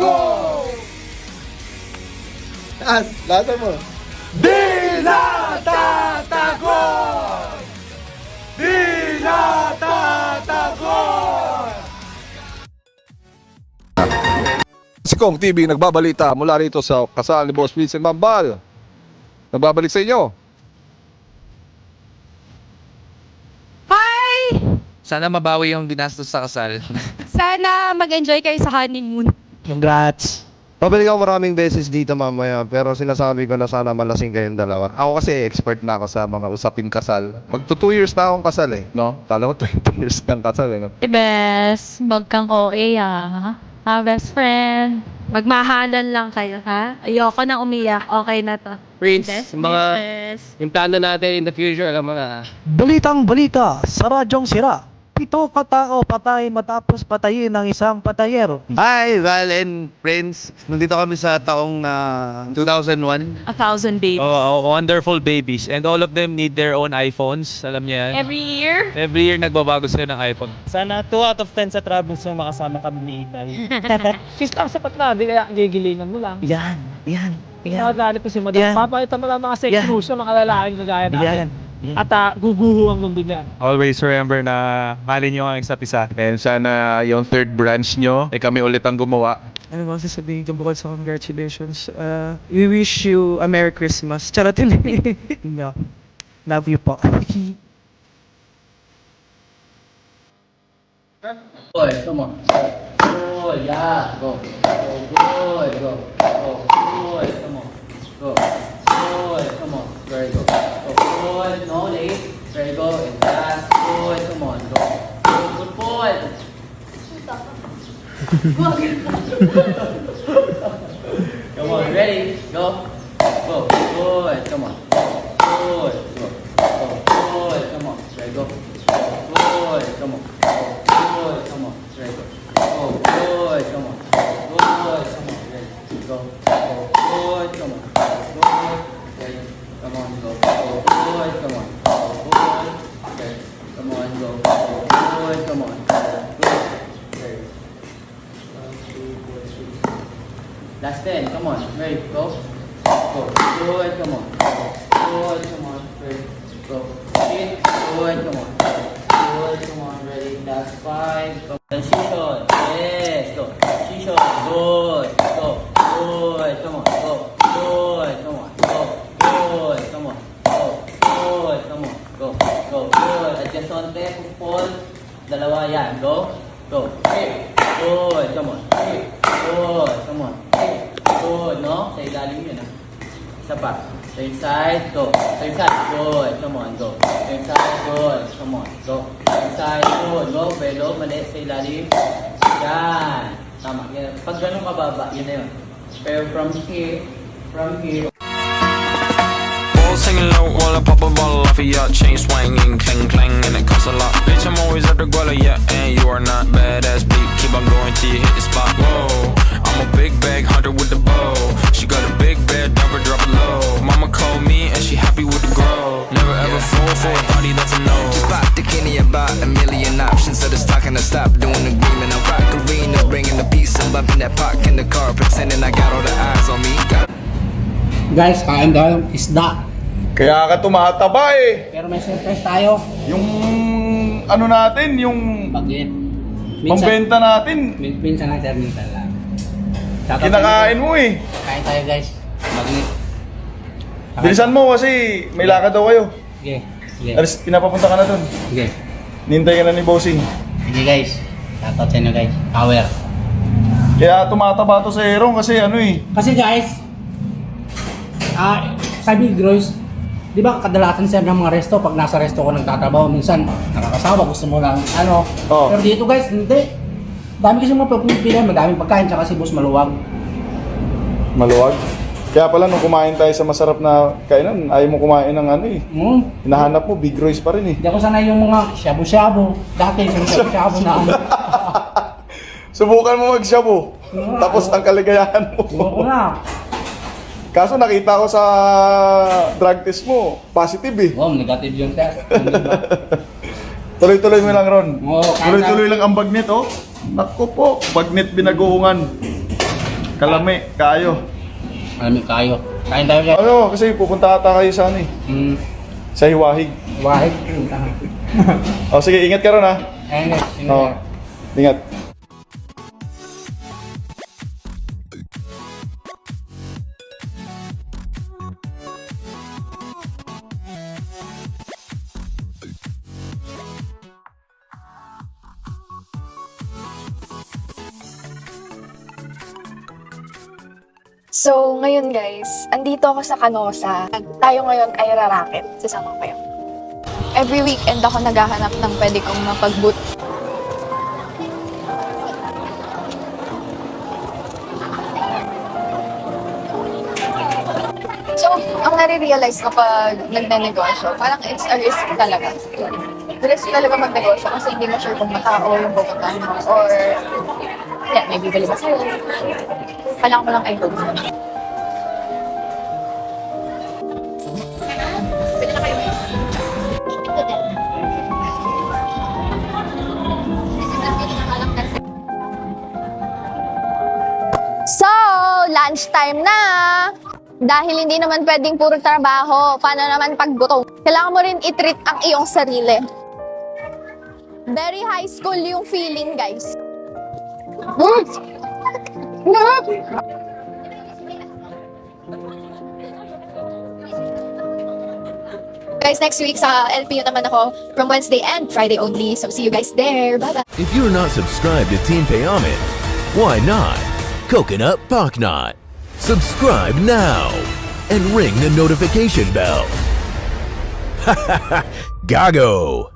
Go! Lasa mo. Di natatagon! Di natatagon! Si Kong TV nagbabalita mula rito sa kasal ni Boss Vincent Mambal. Nagbabalik sa inyo. Hi! Sana mabawi yung ginastos sa kasal. Sana mag-enjoy kayo sa honeymoon. Congrats! Pabalik ako maraming beses dito mamaya, pero sinasabi ko na sana malasing kayong dalawa. Ako kasi expert na ako sa mga usaping kasal. Magto 2 years na akong kasal eh, no? Tala ko 20 years kang kasal eh, no? Bes, wag kang OA ah. Best friend. Magmahalan lang kayo, ha? Ayoko na umiyak. Okay na to. Prince, Best yung mga wishes. yung plano natin in the future, alam mo na. Balitang balita sa Radyong Sira. 7 katao patay matapos patayin ng isang patayero. Hi, Val and friends. Nandito kami sa taong 2001. 1,000 babies. Oh, wonderful babies. And all of them need their own iPhones. Alam niya yan. Every year? Every year nagbabago sila ng iPhone. Sana 2 out of 10 sa travels mo makasama kami ni Itay. Sister, sapat na. Di kaya gigilingan mo lang. Yan. Nakadali po si Madam. Yan. Papakita mo lang mga sex Yan. rules sa mga lalaking kagaya natin. At guguho ang mundo niyan. Always remember na mahalin nyo ang isa't isa. And sana yung third branch nyo, kami ulit ang gumawa. Ano ba sasabihin ko bukod sa congratulations? We wish you a Merry Christmas. Charatin. No. Love you po. Good, come on. Good, yeah. Go. Good, go. Go. Good, come on. Go. Good, come on. Very good. Go. Good, no late. Very good. And fast. Good, come on. Go. Good, good. Come on, ready? Go. Go. Good, come on. Good, go. Go. Good, come on. Very good. Good, come on. Good, come on. Very good. Oh, good, come on. Good, come on. Ready. Go. Go. Good, come on. Good. Ready. Come on, go. Go. Good, come on. Good. Ready. Come on, go. Go. Good, come on. Good. Ready. 1, 2, 4, 3. Last 10. Come on. Ready. Go. Go. Good, come on. Good, come on. Ready. Go. Hit. Good, come on. Good, come on. Ready. Last 5. Go. Shishon. Yes. Go. Shishon. Good. Go. Good. Come on. Go. Good. Come on. Go. Good. Come on. Go. Good. Come on. Go. Go. Good. Adjust on te. Pull. Dalawa yan. Go. Go. Good. Come on. Good. Come on. Good. No? Sa ilalim yun, ha? Isa pa. Sa inside. Go. Sa inside. Good. Come on. Go. Sa inside. Good. Come on. Go. Sa inside. Good. Go. Belo. Mali. Sa ilalim. Yan. Tama. Yan. Pag ganun kababa, yun na yun. Pero from here. Balls hanging low while I pop a bottle off of your chain swinging, clang clang, and it costs a lot. Bitch, I'm always at the guala, yeah, and you are not badass beat. Keep on going till you hit the spot. Whoa, I'm a big bag hunter with the bow. She got a big bed, never drop it low. Mama called me and she happy with the grow. Never ever fall for a party that's a no. Just bought the Kenny about a million options. So it's talking to stop doing the agreement. I'm rock arena, bringing the peace. I'm bumping that park in the car, pretending I got all the eyes on me. Guys, kain tayo isda. Kaya ka tumataba eh. Pero may surprise tayo. Yung ano natin, yung Bagit. pambenta natin, Minsan lang, sir. Minsan lang. kinakain mo eh. Kain tayo, guys. Bagit. Bilisan mo kasi may lakad daw kayo. Sige. Sige. Alis, pinapapunta ka na dun. Sige. Nintay ka na ni Bossing. Sige, guys. Shoutout sa inyo, guys. Power. Kaya tumataba to sa Erong kasi ano eh. Kasi, guys, sabi Gross, di ba kadalasan sir ng mga resto, pag nasa resto ko nagtatrabaho, minsan nakakasawa, gusto mo lang, ano. Oh. Pero dito guys, hindi. Dami kasi mga pagpipilian, madaming pagkain, tsaka si boss maluwag. Maluwag. Kaya pala nung kumain tayo sa masarap na kainan, ayaw mo kumain ng ano eh. Hinahanap mo, Big Royce pa rin eh. Hindi ako sanay yung mga shabu-shabu. Dati yung shabu-shabu na ano. Subukan mo mag-shabu. Tapos ang kaligayahan mo. Subukan na. Kaso nakita ko sa drug test mo, positive eh. Oh, negative yung test. Tuloy-tuloy mo lang, Ron. Oo, Tuloy-tuloy lang ang bagnet, oh. Naku po, bagnet binaguungan. Kalami, kayo. Malamig kayo. Kain tayo guys. Ano, kasi pupunta ata kayo sa ano eh. Sa Hiwahig. Wahid. O sige, ingat ka ron ha. Ayun guys. Oo. Ingat. So, ngayon guys, andito ako sa Canosa. Tayo ngayon ay rarakit. Sasama ko kayo. Every weekend ako naghahanap ng pwede kong mapag-boot. So, ang nare-realize kapag nagne-negosyo, parang it's a risk talaga. Risk talaga magnegosyo kasi hindi mo sure kung matao yung pupuntahan mo or yeah, may bibili ba sa'yo. Kailangan mo lang ay hope. Pwede na kayo. So, lunchtime na! Dahil hindi naman pwedeng puro trabaho, paano naman paggutom? Kailangan mo rin i-treat ang iyong sarili. Very high school yung feeling, guys. Guys, next week sa LPU naman ako from Wednesday and Friday only. So see you guys there. Bye-bye. If you're not subscribed to Team Payaman, why not? Coconut Paknot. Subscribe now and ring the notification bell. Gago!